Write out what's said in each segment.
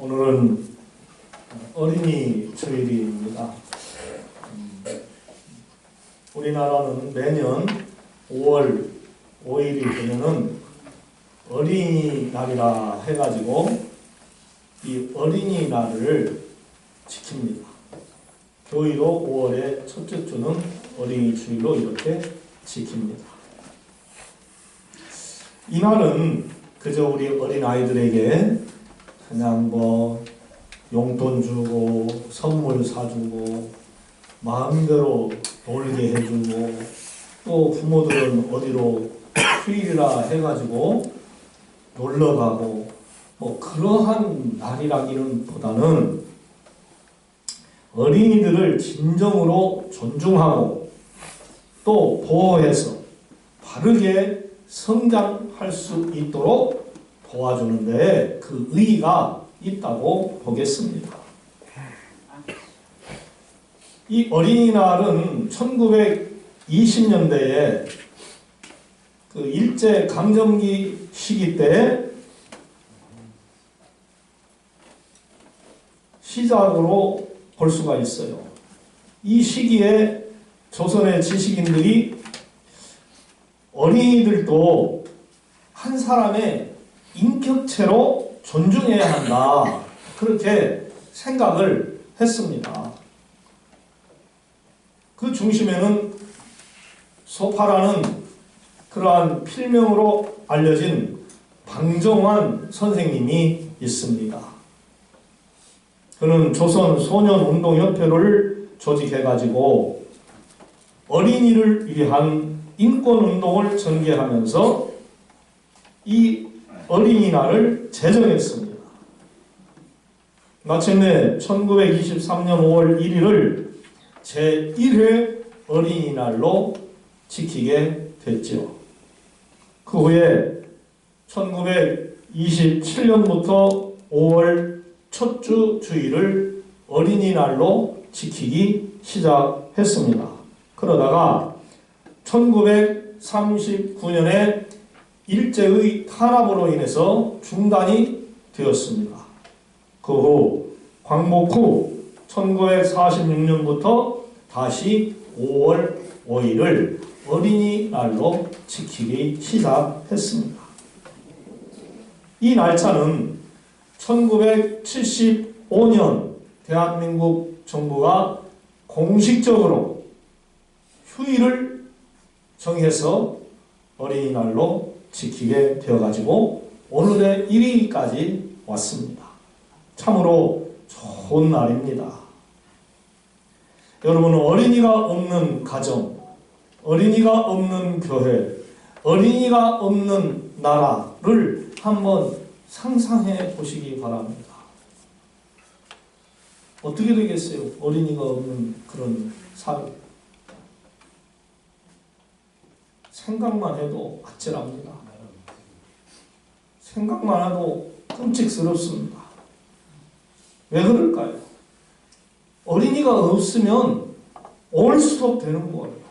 오늘은 어린이 주일입니다. 우리나라는 매년 5월 5일이 되면은 어린이날이라 해가지고 이 어린이날을 지킵니다. 교회로 5월의 첫째 주는 어린이 주일로 이렇게 지킵니다. 이 날은 그저 우리 어린아이들에게 그냥 뭐 용돈 주고 선물 사주고 마음대로 놀게 해주고 또 부모들은 어디로 휴일이라 해가지고 놀러가고 뭐 그러한 날이라기는 보다는 어린이들을 진정으로 존중하고 또 보호해서 바르게 성장할 수 있도록 도와주는데 그 의의가 있다고 보겠습니다. 이 어린이날은 1920년대에 그 일제 강점기 시기 때 시작으로 볼 수가 있어요. 이 시기에 조선의 지식인들이 어린이들도 한 사람의 인격체로 존중해야 한다. 그렇게 생각을 했습니다. 그 중심에는 소파라는 그러한 필명으로 알려진 방정환 선생님이 있습니다. 그는 조선 소년운동협회를 조직해가지고 어린이를 위한 인권운동을 전개하면서 이 어린이날을 제정했습니다. 마침내 1923년 5월 1일을 제1회 어린이날로 지키게 됐죠. 그 후에 1927년부터 5월 첫 주 주일을 어린이날로 지키기 시작했습니다. 그러다가 1939년에 일제의 탄압으로 인해서 중단이 되었습니다. 그 후 광복 후 1946년부터 다시 5월 5일을 어린이날로 지키기 시작했습니다. 이 날짜는 1975년 대한민국 정부가 공식적으로 휴일을 정해서 어린이날로 지키게 되어가지고 오늘의 1위까지 왔습니다. 참으로 좋은 날입니다. 여러분, 어린이가 없는 가정, 어린이가 없는 교회, 어린이가 없는 나라를 한번 상상해 보시기 바랍니다. 어떻게 되겠어요? 어린이가 없는 그런 사회. 생각만 해도 아찔합니다. 생각만 해도 끔찍스럽습니다. 왜 그럴까요? 어린이가 없으면 올수록 되는 거예요.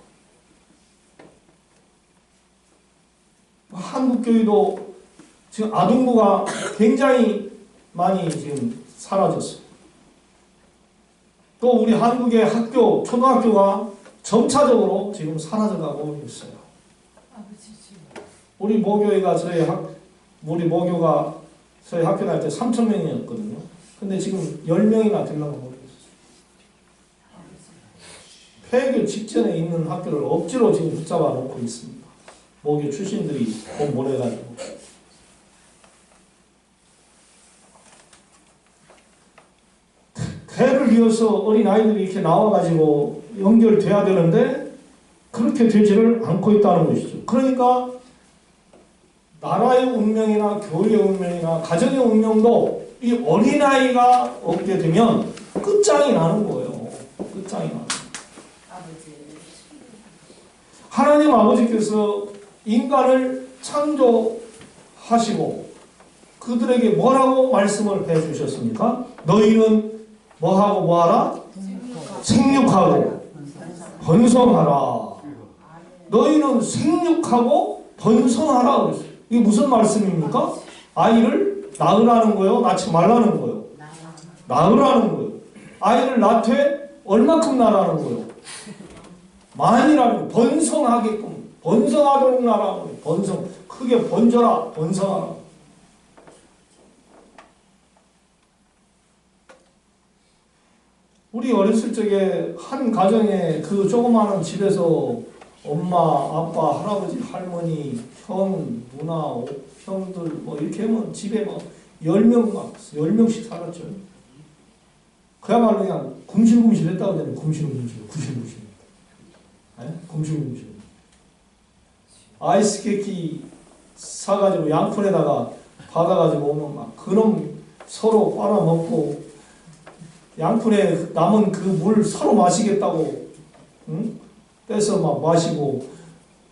한국교회도 지금 아동부가 굉장히 많이 지금 사라졌어요. 또 우리 한국의 학교, 초등학교가 점차적으로 지금 사라져가고 있어요. 우리 모교회가 우리 모교가 저희 학교 다닐 때 3,000명이었거든요. 근데 지금 10명이나 되려고 모르겠어요. 폐교 직전에 있는 학교를 억지로 지금 붙잡아 놓고 있습니다. 모교 출신들이 돈 보내가지고. 대를 이어서 어린아이들이 이렇게 나와가지고 연결돼야 되는데 그렇게 되지를 않고 있다는 것이죠. 그러니까 나라의 운명이나 교회의 운명이나 가정의 운명도 이 어린아이가 없게 되면 끝장이 나는 거예요. 끝장이 나는 거예요. 하나님 아버지께서 인간을 창조하시고 그들에게 뭐라고 말씀을 해주셨습니까? 너희는 뭐하고 뭐하라? 생육하고 번성하라. 너희는 생육하고 번성하라 그랬어요. 이게 무슨 말씀입니까? 아이를 낳으라는 거예요? 낳지 말라는 거예요? 낳으라는 거예요. 아이를 낳되 얼마큼 낳으라는 거예요? 많이라는 거예요. 번성하게끔. 번성하도록 낳으라는 거예요. 번성. 크게 번져라. 번성하라. 우리 어렸을 적에 한 가정에 그 조그마한 집에서 엄마, 아빠, 할아버지, 할머니, 형, 누나, 형들 뭐 이렇게 하면 집에 막 10명 막 10명씩 살았죠. 그야말로 그냥 굶실굶실 했다고 하잖아요. 굶실굶실. 굶실굶실. 아이스 케이크 사가지고 양푼에다가 받아가지고 오면 막 그놈 서로 빨아먹고 양푼에 남은 그 물 서로 마시겠다고 응? 빼서 막 마시고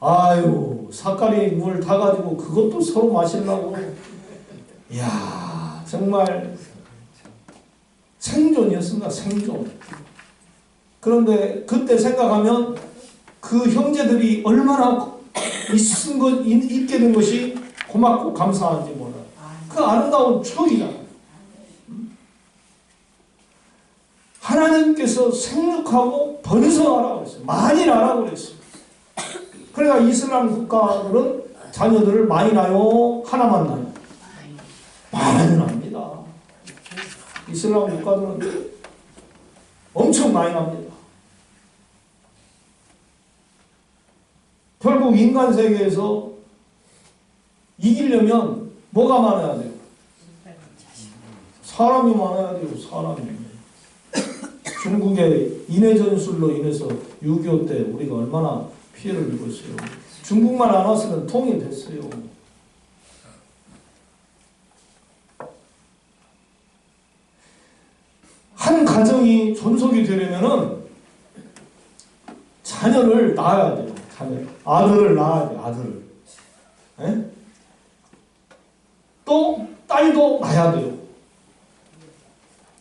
아유 삿갈이 물 타가지고 그것도 서로 마시려고 이야 정말 생존이었습니다. 생존. 그런데 그때 생각하면 그 형제들이 얼마나 있게 된 것이 고맙고 감사한지 몰라요. 그 아름다운 추억이잖아요. 하나님께서 생육하고 번성하라고 했어요. 많이 나라고 그랬어요. 그러니까 이슬람 국가들은 자녀들을 많이 낳아요? 하나만 낳아요? 많이 납니다. 이슬람 국가들은 엄청 많이 납니다. 결국 인간 세계에서 이기려면 뭐가 많아야 돼요? 사람이 많아야 돼요. 사람이. 중국의 인해전술로 인해서 6.25 때 우리가 얼마나 피해를 입었어요. 중국만 안 왔으면 통일됐어요. 한 가정이 존속이 되려면은 자녀를 낳아야 돼요. 아들을 낳아야 돼요. 아들을. 에? 또 딸도 낳아야 돼요.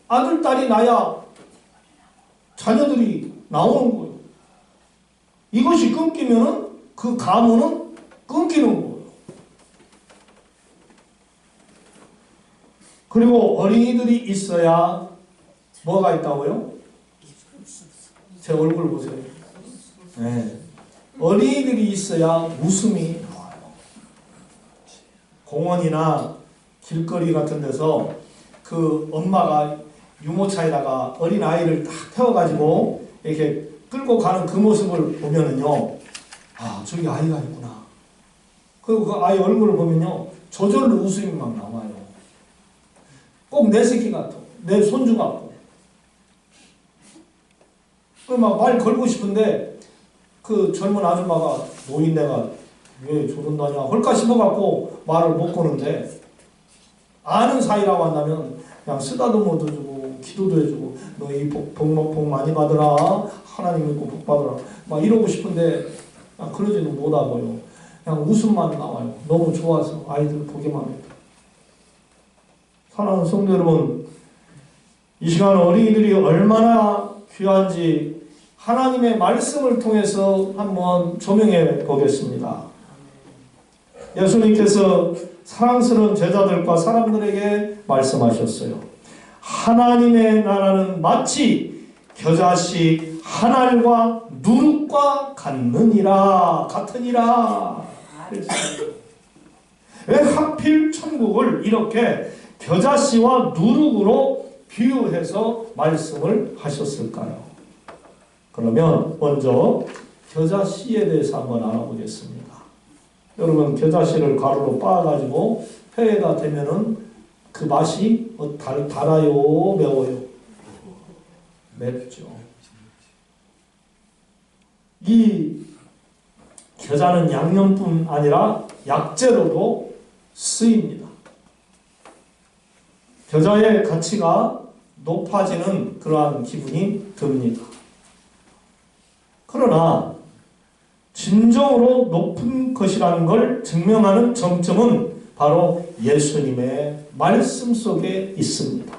아들, 딸이 낳아야 자녀들이 나오는 거예요. 이것이 끊기면 그 가문은 끊기는 거예요. 그리고 어린이들이 있어야 뭐가 있다고요? 제 얼굴 보세요. 네. 어린이들이 있어야 웃음이 나와요. 공원이나 길거리 같은 데서 그 엄마가 유모차에다가 어린 아이를 딱 태워가지고 이렇게 끌고 가는 그 모습을 보면은요, 아, 저기 아이가 있구나. 그리고 그 아이 얼굴을 보면요, 저절로 웃음이 막 나와요. 꼭 내 새끼 같아. 내 손주 같고. 그 막 말 걸고 싶은데, 그 젊은 아줌마가 노인네가 왜 저런다냐, 헐까 싶어갖고 말을 못 거는데, 아는 사이라고 한다면, 그냥 쓰다듬어도 주고, 기도도 해주고, 너 이 복 많이 받으라. 하나님 믿고 복 받으라. 막 이러고 싶은데, 그러지는 못하고요. 그냥 웃음만 나와요. 너무 좋아서 아이들 보기만 해도. 사랑하는 성도 여러분, 이 시간 어린이들이 얼마나 귀한지 하나님의 말씀을 통해서 한번 조명해 보겠습니다. 예수님께서 사랑스러운 제자들과 사람들에게 말씀하셨어요. 하나님의 나라는 마치 겨자씨 한 알과 누룩과 같으니라. 왜 하필 천국을 이렇게 겨자씨와 누룩으로 비유해서 말씀을 하셨을까요? 그러면 먼저 겨자씨에 대해서 한번 알아보겠습니다. 여러분 겨자씨를 가루로 빻아가지고 회에다 대면은 그 맛이 달아요, 매워요? 맵죠. 이 겨자는 양념뿐 아니라 약재로도 쓰입니다. 겨자의 가치가 높아지는 그러한 기분이 듭니다. 그러나 진정으로 높은 것이라는 걸 증명하는 정점은 바로 예수님의 말씀 속에 있습니다.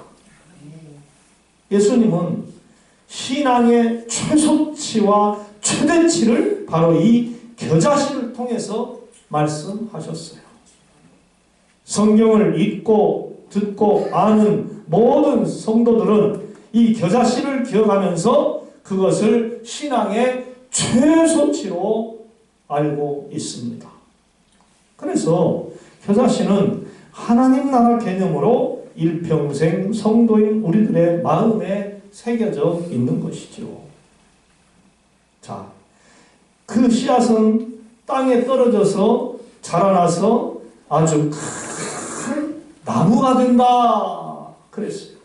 예수님은 신앙의 최소치와 최대치를 바로 이 겨자씨를 통해서 말씀하셨어요. 성경을 읽고 듣고 아는 모든 성도들은 이 겨자씨를 기억하면서 그것을 신앙의 최소치로 알고 있습니다. 그래서 겨자씨는 하나님 나라 개념으로 일평생 성도인 우리들의 마음에 새겨져 있는 것이죠. 자, 그 씨앗은 땅에 떨어져서 자라나서 아주 큰 나무가 된다 그랬어요.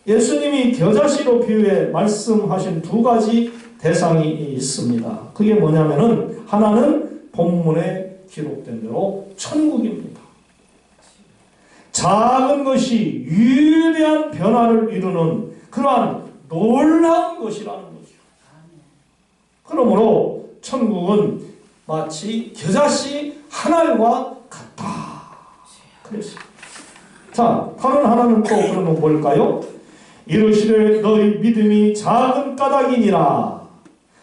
예수님이 겨자씨로 비유해 말씀하신 두 가지 대상이 있습니다. 그게 뭐냐면은 하나는 본문에 기록된 대로 천국입니다. 작은 것이 위대한 변화를 이루는 그러한 놀라운 것이라는 거죠. 그러므로 천국은 마치 겨자씨 한 알과 같다 그랬어요. 자, 다른 하나는 또 그러면 뭘까요? 이르시되 너희 믿음이 작은 까닭이니라.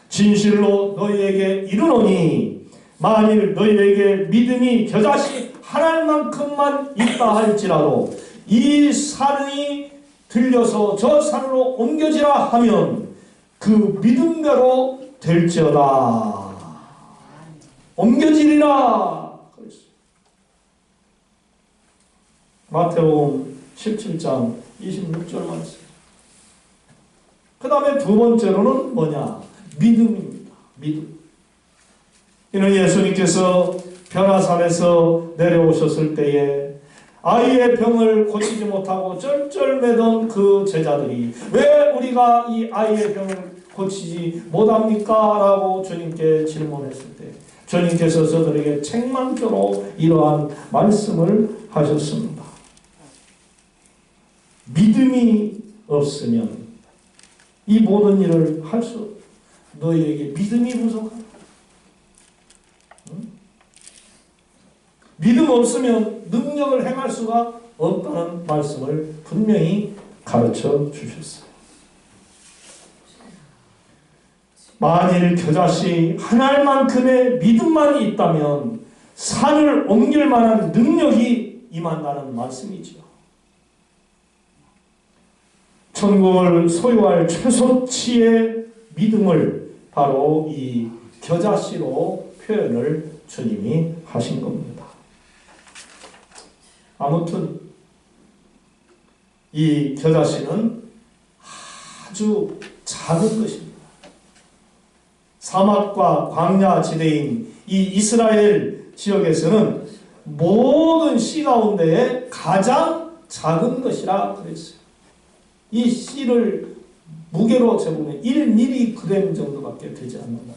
진실로 너희에게 이르노니 만일 너희에게 믿음이 겨자씨 한 알만큼만 있다 할지라도 이 산이 들려서 저 산으로 옮겨지라 하면 그 믿음대로 될지어다. 옮겨지리라. 마태복음 17장 26절 말씀. 그 다음에 두 번째로는 뭐냐? 믿음입니다. 믿음. 이는 예수님께서 변화산에서 내려오셨을 때에 아이의 병을 고치지 못하고 쩔쩔매던 그 제자들이 왜 우리가 이 아이의 병을 고치지 못합니까? 라고 주님께 질문했을 때 주님께서 저들에게 책망조로 이러한 말씀을 하셨습니다. 믿음이 없으면 이 모든 일을 할 수 없다. 너희에게 믿음이 부족하다. 응? 믿음 없으면 능력을 행할 수가 없다는 말씀을 분명히 가르쳐 주셨어요. 만일 겨자씨 한 알만큼의 믿음만 있다면 산을 옮길 만한 능력이 임한다는 말씀이지요. 천국을 소유할 최소치의 믿음을 바로 이 겨자씨로 표현을 주님이 하신 겁니다. 아무튼 이 겨자씨는 아주 작은 것입니다. 사막과 광야 지대인 이 이스라엘 지역에서는 모든 씨 가운데에 가장 작은 것이라 그랬어요. 이 씨를 무게로 재보면 1mg 정도밖에 되지 않는다.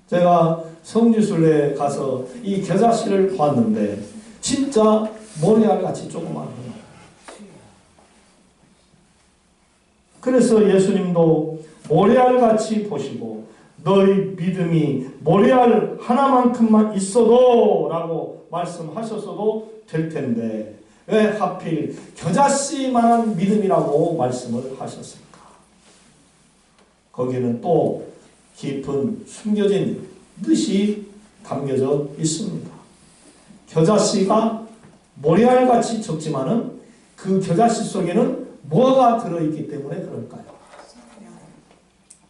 제가 성지순례에 가서 이 겨자씨를 봤는데 진짜 모래알같이 조그만 거예요. 그래서 예수님도 모래알같이 보시고 너희 믿음이 모래알 하나만큼만 있어도 라고 말씀하셨어도 될 텐데 왜 하필 겨자씨만한 믿음이라고 말씀을 하셨을까? 거기에는 또 깊은 숨겨진 뜻이 담겨져 있습니다. 겨자씨가 모래알같이 적지만은 그 겨자씨 속에는 뭐가 들어있기 때문에 그럴까요?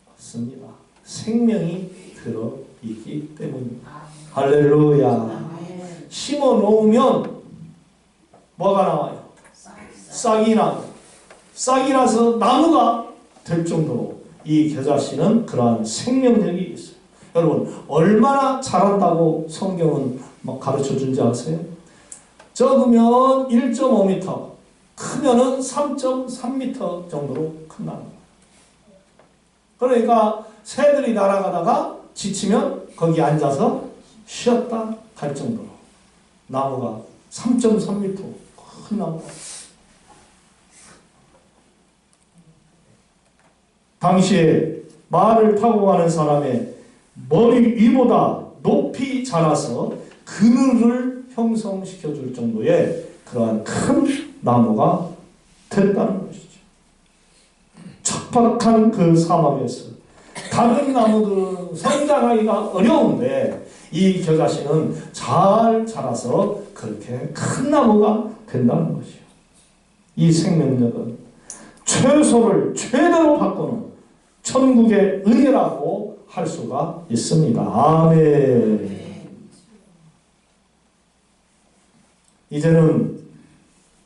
맞습니다. 생명이 들어있기 때문입니다. 할렐루야. 심어 놓으면 뭐가 나와요? 싹이 나고 싹이 나서 나무가 될 정도로 이 겨자씨는 그러한 생명력이 있어요. 여러분 얼마나 자란다고 성경은 가르쳐 준지 아세요? 적으면 1.5m, 크면은 3.3m 정도로 큰 나무. 그러니까 새들이 날아가다가 지치면 거기 앉아서 쉬었다 갈 정도로 나무가 3.3m 큰 나무가. 당시에 말을 타고 가는 사람의 머리 위보다 높이 자라서 그늘을 형성시켜 줄 정도의 그러한 큰 나무가 됐다는 것이죠. 척박한 그 사막에서 다른 나무들은 성장하기가 어려운데 이 겨자씨는 잘 자라서 그렇게 큰 나무가 된다는 것이요. 이 생명력은 최소를 최대로 바꾸는 천국의 은혜라고 할 수가 있습니다. 아멘. 이제는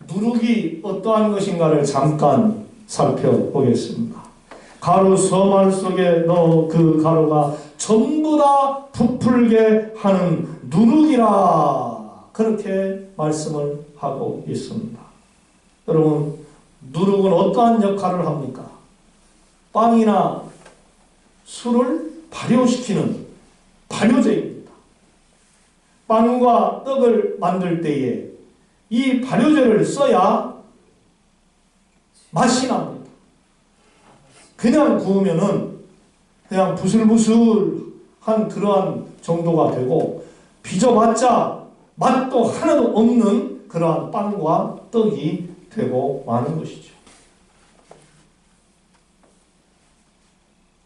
누룩이 어떠한 것인가를 잠깐 살펴보겠습니다. 가루 서말 속에 넣어 그 가루가 전부 다 부풀게 하는 누룩이라 그렇게 말씀을 하고 있습니다. 여러분, 누룩은 어떠한 역할을 합니까? 빵이나 술을 발효시키는 발효제입니다. 빵과 떡을 만들 때에 이 발효제를 써야 맛이 납니다. 그냥 구우면은 그냥 부슬부슬한 그러한 정도가 되고 빚어봤자 맛도 하나도 없는 그러한 빵과 떡이 되고 마는 것이죠.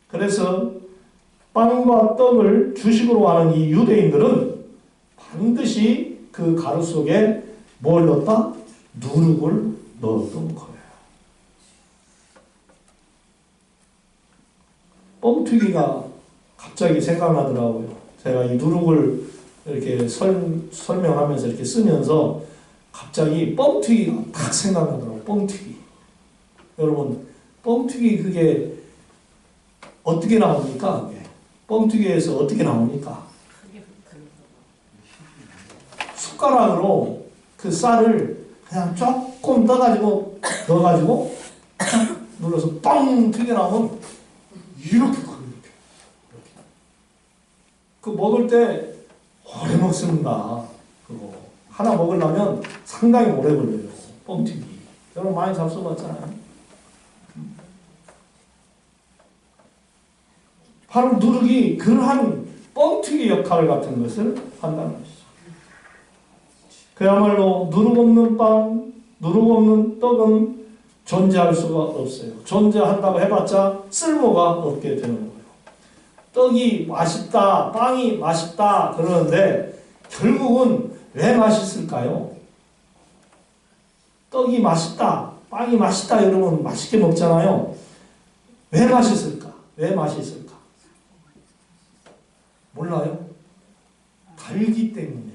그래서 빵과 떡을 주식으로 하는 이 유대인들은 반드시 그 가루 속에 뭘 넣었다? 누룩을 넣었던 거예요. 뻥튀기가 갑자기 생각나더라고요. 제가 이 누룩을 이렇게 설명하면서 이렇게 쓰면서 갑자기 뻥튀기가 딱 생각나더라고요. 뻥튀기. 여러분, 뻥튀기 그게 어떻게 나옵니까? 뻥튀기에서 어떻게 나옵니까? 숟가락으로 그 쌀을 그냥 조금 떠가지고 넣어가지고 딱 눌러서 뻥 튀겨나오면 이렇게 커요. 이렇게. 그 먹을 때 오래 먹습니다. 그거 하나 먹으려면 상당히 오래 걸려요. 뻥튀기. 여러분 많이 잡숴봤잖아요. 바로 누룩이 그러한 뻥튀기 역할 같은 것을 한다는 것이죠. 그야말로 누룩 없는 빵, 누룩 없는 떡은 존재할 수가 없어요. 존재한다고 해봤자 쓸모가 없게 되는 거예요. 떡이 맛있다, 빵이 맛있다 그러는데 결국은 왜 맛있을까요? 떡이 맛있다, 빵이 맛있다 여러분 맛있게 먹잖아요. 왜 맛있을까? 왜 맛있을까? 몰라요? 달기 때문에.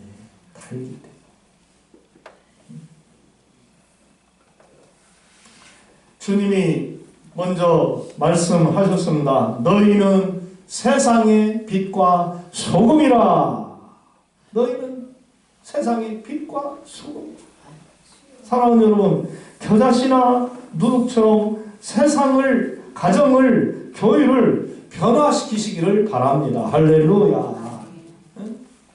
달기 때문에. 주님이 먼저 말씀하셨습니다. 너희는 세상의 빛과 소금이라. 너희는 세상의 빛과 소금. 사랑하는 여러분, 겨자씨나 누룩처럼 세상을, 가정을, 교회를 변화시키시기를 바랍니다. 할렐루야.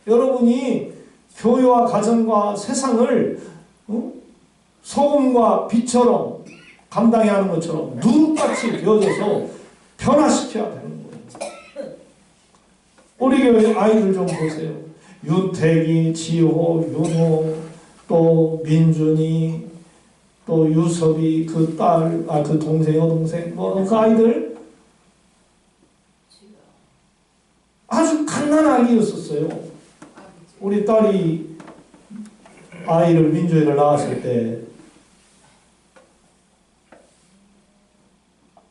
여러분이 교회와 가정과 세상을 소금과 빛처럼 감당해야 하는 것처럼 누룩같이 되어져서 변화시켜야 되는 거예요. 우리 교회 아이들 좀 보세요. 윤택이, 지호, 윤호, 또 민준이, 또 유섭이, 그 딸, 그 동생, 여동생, 그 아이들 아주 갓난 아기였었어요. 우리 딸이 아이를 민주회를 나왔을 때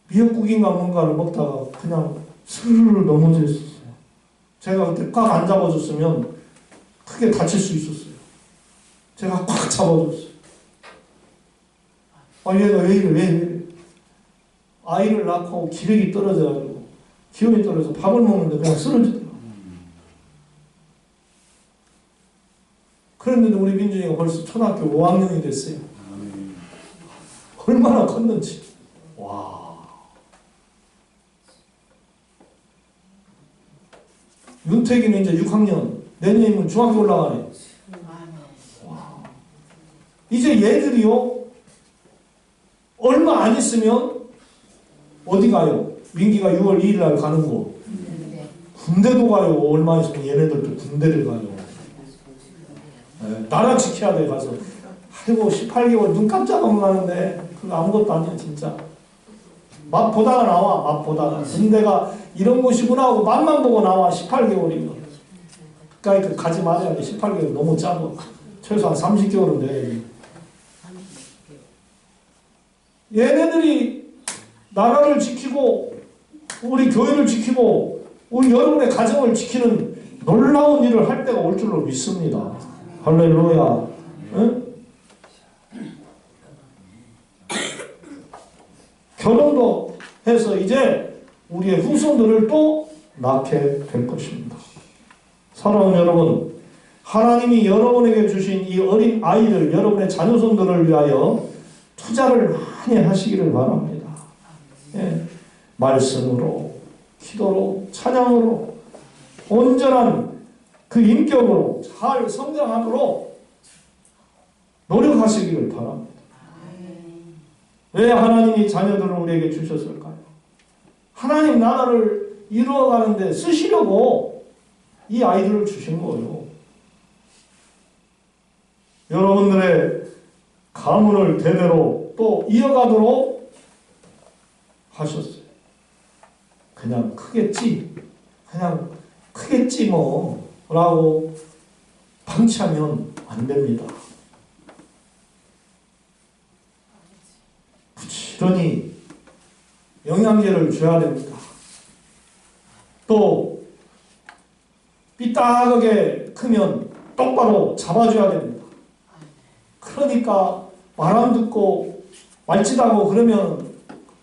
미역국인가 뭔가를 먹다가 그냥 스르르 넘어져 있었어요. 제가 그때 꽉 안 잡아줬으면 크게 다칠 수 있었어요. 제가 꽉 잡아줬어요. 얘가 왜 이래? 아이를 낳고 기력이 떨어져가지고 기운이 떨어져서 밥을 먹는데 그냥 쓰러지더라고요. 그런데도 우리 민준이가 벌써 초등학교 5학년이 됐어요. 얼마나 컸는지. 와. 윤택이는 이제 6학년, 내년이면 중학교 올라가네. 와. 이제 얘들이요, 얼마 안 있으면 어디 가요? 민기가 6월 2일 날 가는 거. 군대도 가요. 얼마 있으면 얘네들도 군대를 가요. 네, 나라 지켜야 돼, 가서. 아이고, 18개월 눈 깜짝하면 가는데, 그거 아무것도 아니야, 진짜. 맛 보다가 나와, 맛 보다가. 군대가 이런 곳이구나 하고 맛만 보고 나와, 18개월이면. 가까이 가지 말아야 돼. 18개월 너무 짧아. 최소한 30개월은 돼야지. 얘네들이 나라를 지키고 우리 교회를 지키고 우리 여러분의 가정을 지키는 놀라운 일을 할 때가 올 줄로 믿습니다. 할렐루야. 응? 결혼도 해서 이제 우리의 후손들을 또 낳게 될 것입니다. 사랑하는 여러분, 하나님이 여러분에게 주신 이 어린 아이들, 여러분의 자녀손들을 위하여 투자를 많이 하시기를 바랍니다. 예. 말씀으로, 기도로, 찬양으로, 온전한 그 인격으로 잘 성장하도록 노력하시기를 바랍니다. 왜 하나님이 자녀들을 우리에게 주셨을까요? 하나님 나라를 이루어가는데 쓰시려고 이 아이들을 주신 거예요. 여러분들의 가문을 대대로 또 이어가도록 하셨어요. 그냥 크겠지, 그냥 크겠지 뭐 라고 방치하면 안 됩니다. 부지런히 영양제를 줘야 됩니다. 또 삐딱하게 크면 똑바로 잡아줘야 됩니다. 그러니까 말 안 듣고 말짓하고 그러면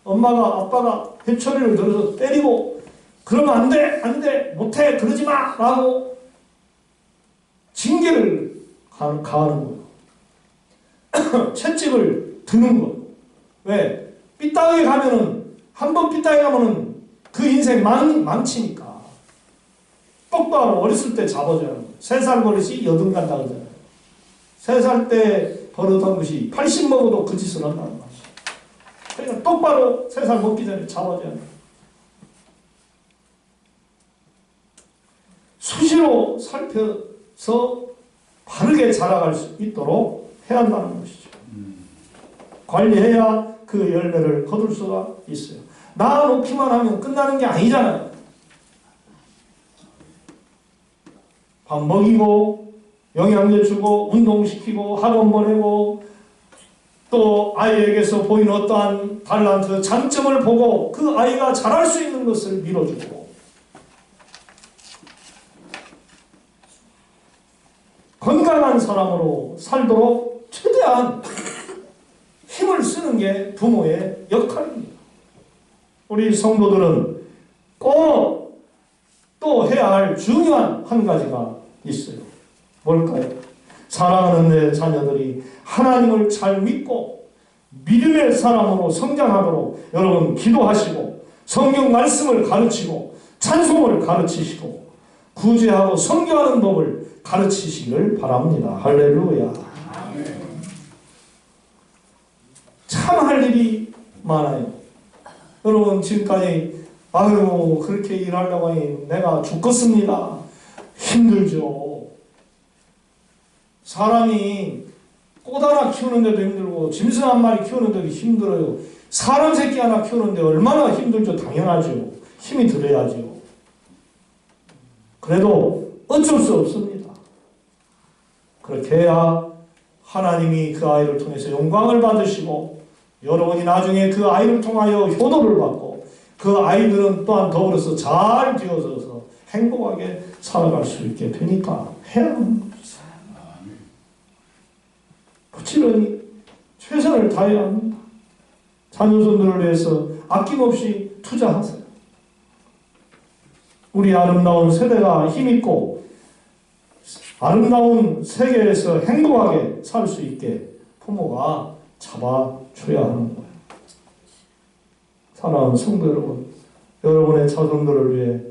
엄마가 아빠가 회초리를 들어서 때리고 그러면 안 돼, 안 돼, 못해, 그러지 마 라고 징계를 가하는 거예요. 채찍을 드는 거예요. 왜? 삐딱하게 가면은 한 번 삐딱하게 가면은 그 인생 망치니까 똑바로 어렸을 때 잡아줘야 합니다. 3살 버릇이 여든 간다 그러잖아요. 3살 때 버릇한 것이 80 먹어도 그 짓을 한다는 거죠. 그러니까 똑바로 3살 먹기 전에 잡아줘야 합니다. 수시로 살펴서 바르게 자라갈 수 있도록 해야 한다는 것이죠. 관리해야 그 열매를 거둘 수가 있어요. 낳아놓기만 하면 끝나는 게 아니잖아요. 밥 먹이고 영양제 주고 운동시키고 학원 보내고 또 아이에게서 보이는 어떠한 달란트, 장점을 보고 그 아이가 잘할 수 있는 것을 밀어주고 건강한 사람으로 살도록 최대한 힘을 쓰는 게 부모의 역할입니다. 우리 성도들은 꼭 또 해야 할 중요한 한 가지가 있어요. 뭘까요? 사랑하는 내 자녀들이 하나님을 잘 믿고 믿음의 사람으로 성장하도록 여러분 기도하시고 성경 말씀을 가르치고 찬송을 가르치시고 구제하고 선교하는 법을 가르치시기를 바랍니다. 할렐루야. 참 할 일이 많아요. 여러분 지금까지 아유 그렇게 일하려고 하니 내가 죽겠습니다. 힘들죠. 사람이 꽃 하나 키우는데도 힘들고 짐승 한 마리 키우는데도 힘들어요. 사람 새끼 하나 키우는데 얼마나 힘들죠. 당연하죠. 힘이 들어야죠. 그래도 어쩔 수 없습니다. 그렇게 해야 하나님이 그 아이를 통해서 영광을 받으시고 여러분이 나중에 그 아이를 통하여 효도를 받고 그 아이들은 또한 더불어서 잘 되어져서 행복하게 살아갈 수 있게 되니까 해야 하는 것이죠. 부지런히 최선을 다해야 합니다. 자녀손들을 위해서 아낌없이 투자하세요. 우리 아름다운 세대가 힘있고 아름다운 세계에서 행복하게 살 수 있게 부모가 잡아줘야 하는 거예요. 사랑하는 성도 여러분, 여러분의 자손들을 위해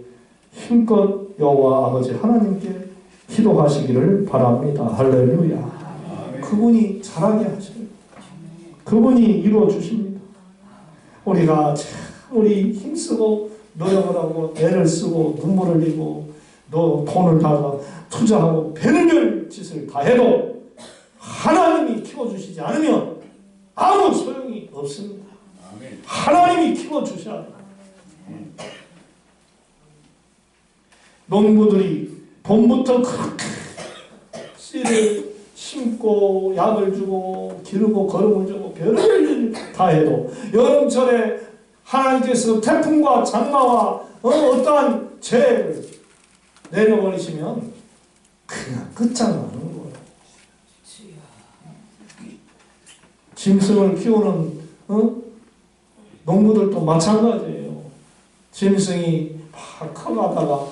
힘껏 여호와 아버지 하나님께 기도하시기를 바랍니다. 할렐루야. 그분이 잘하게 하셔요. 그분이 이루어주십니다. 우리가 참 우리 힘쓰고 노력을 하고 애를 쓰고 눈물을 흘리고 돈을 다 투자하고 별별 짓을 다 해도 하나님이 키워주시지 않으면 아무 소용이 없습니다. 하나님이 키워주셔야 돼요. 농부들이 봄부터 그렇게 씨를 심고 약을 주고 기르고 거름을 주고 별을 다 해도 여름철에 하나님께서 태풍과 장마와 어떠한 죄를 내려버리시면 그냥 끝장나는 거예요. 짐승을 키우는 농부들도 마찬가지예요. 짐승이 막 커가다가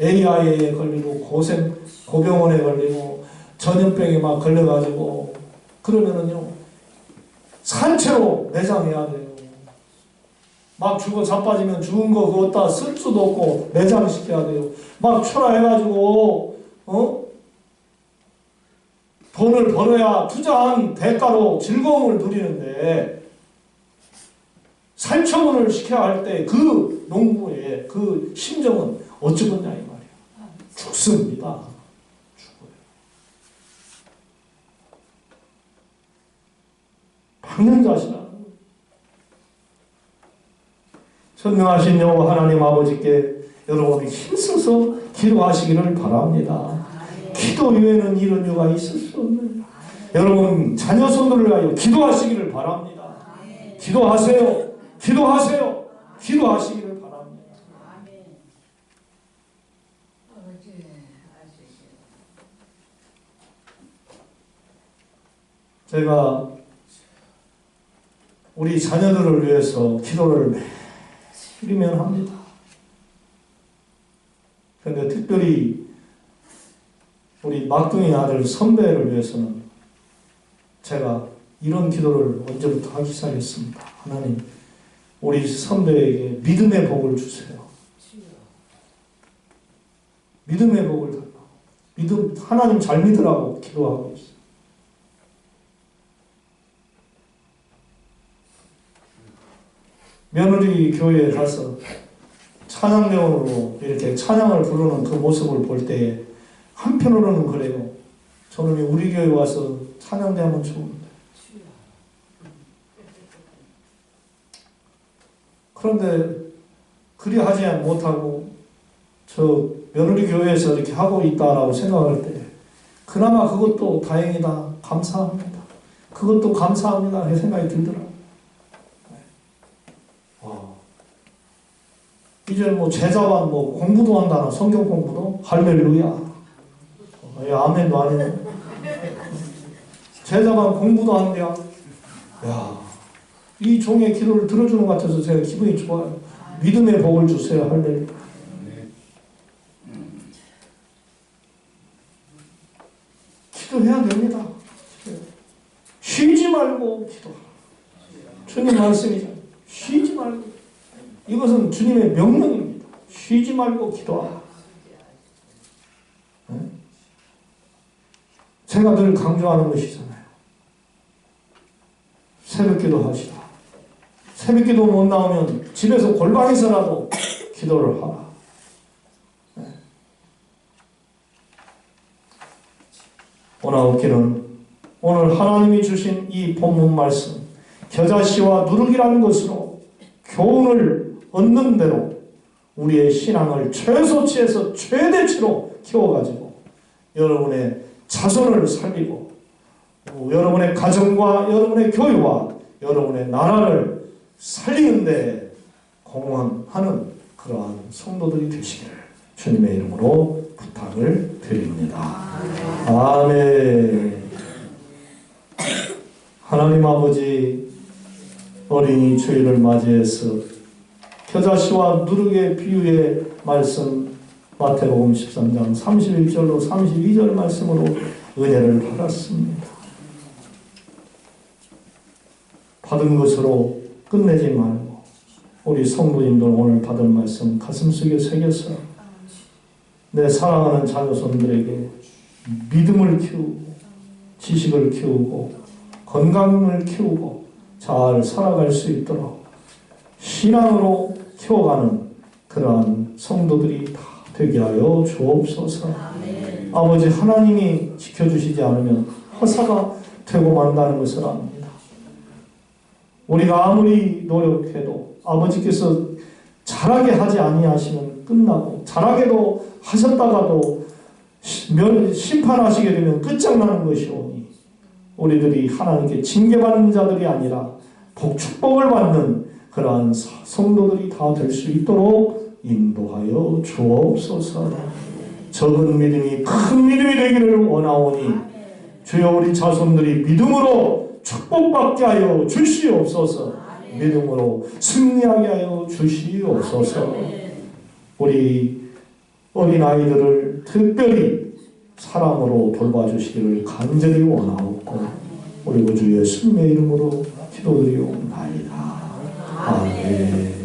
AI에 걸리고 고병원에 걸리고 전염병에 막 걸려가지고 그러면은요 산채로 매장해야 돼요. 막 죽어 자빠지면 죽은 거 그거 다 쓸 수도 없고 매장시켜야 돼요. 막 초라해가지고 돈을 벌어야 투자한 대가로 즐거움을 누리는데 산처분을 시켜야 할 때 그 농부의 그 심정은 어쩌겠냐 이 말이에요. 죽습니다. 죽어요. 방연자시라는 거예요. 전능하신 여호와 하나님 아버지께 여러분이 힘써서 기도하시기를 바랍니다. 기도 외에는 이런 이유가 있을 수 없는 여러분 자녀 손들을 위하여 기도하시기를 바랍니다. 기도하세요. 기도하세요. 기도하시기를 바랍니다. 제가 우리 자녀들을 위해서 기도를 매일이면 합니다. 그런데 특별히 우리 막둥이 아들 선배를 위해서는 제가 이런 기도를 언제부터 하기 시작했습니다. 하나님, 우리 선배에게 믿음의 복을 주세요. 믿음의 복을 달라고. 믿음, 하나님 잘 믿으라고 기도하고 있어요. 며느리 교회에 가서 찬양대원으로 이렇게 찬양을 부르는 그 모습을 볼 때에 한편으로는 그래요. 저는 우리 교회 와서 찬양대하면 좋은데. 그런데 그리 하지 못하고 저 며느리 교회에서 이렇게 하고 있다라고 생각할 때 그나마 그것도 다행이다. 감사합니다. 그것도 감사합니다. 그 생각이 들더라고요. 이제 뭐 제자반 뭐 공부도 한다나 성경 공부도 할렐루야. 아멘도 안 해요. 제자반 공부도 한대요. 야, 이 종의 기도를 들어주는 것 같아서 제가 기분이 좋아요. 믿음의 복을 주세요. 할렐루야. 기도해야 됩니다. 쉬지 말고 기도하라. 주님 말씀이잖아요. 쉬지 말고. 이것은 주님의 명령입니다. 쉬지 말고 기도하라. 네? 제가 늘 강조하는 것이잖아요. 새벽기도 하시라. 새벽기도 못 나오면 집에서 골방에서라도 기도를 하라. 네. 오나옵기는 오늘 하나님이 주신 이 본문 말씀 겨자씨와 누룩이라는 것으로 교훈을 얻는 대로 우리의 신앙을 최소치에서 최대치로 키워가지고 여러분의 자손을 살리고 여러분의 가정과 여러분의 교회와 여러분의 나라를 살리는 데 공헌하는 그러한 성도들이 되시기를 주님의 이름으로 부탁을 드립니다. 아멘. 하나님 아버지, 어린이 주일을 맞이해서 겨자씨와 누룩의 비유의 말씀 마태복음 13장 31절로 32절 말씀으로 은혜를 받았습니다. 받은 것으로 끝내지 말고 우리 성도님들 오늘 받은 말씀 가슴속에 새겨서 내 사랑하는 자녀손들에게 믿음을 키우고 지식을 키우고 건강을 키우고 잘 살아갈 수 있도록 신앙으로 키워가는 그러한 성도들이 다 되게 하여 주옵소서. 아버지 하나님이 지켜주시지 않으면 허사가 되고 만다는 것을 압니다. 우리가 아무리 노력해도 아버지께서 잘하게 하지 아니하시면 끝나고 잘하게도 하셨다가도 심판하시게 되면 끝장나는 것이오니 우리들이 하나님께 징계받는 자들이 아니라 축복을 받는 그러한 성도들이 다 될 수 있도록 인도하여 주옵소서. 적은 믿음이 큰 믿음이 되기를 원하오니 주여 우리 자손들이 믿음으로 축복받게 하여 주시옵소서. 믿음으로 승리하게 하여 주시옵소서. 우리 어린아이들을 특별히 사랑으로 돌봐주시기를 간절히 원하옵고 우리 구주 예수님의 이름으로 기도드리옵나이다. 아멘.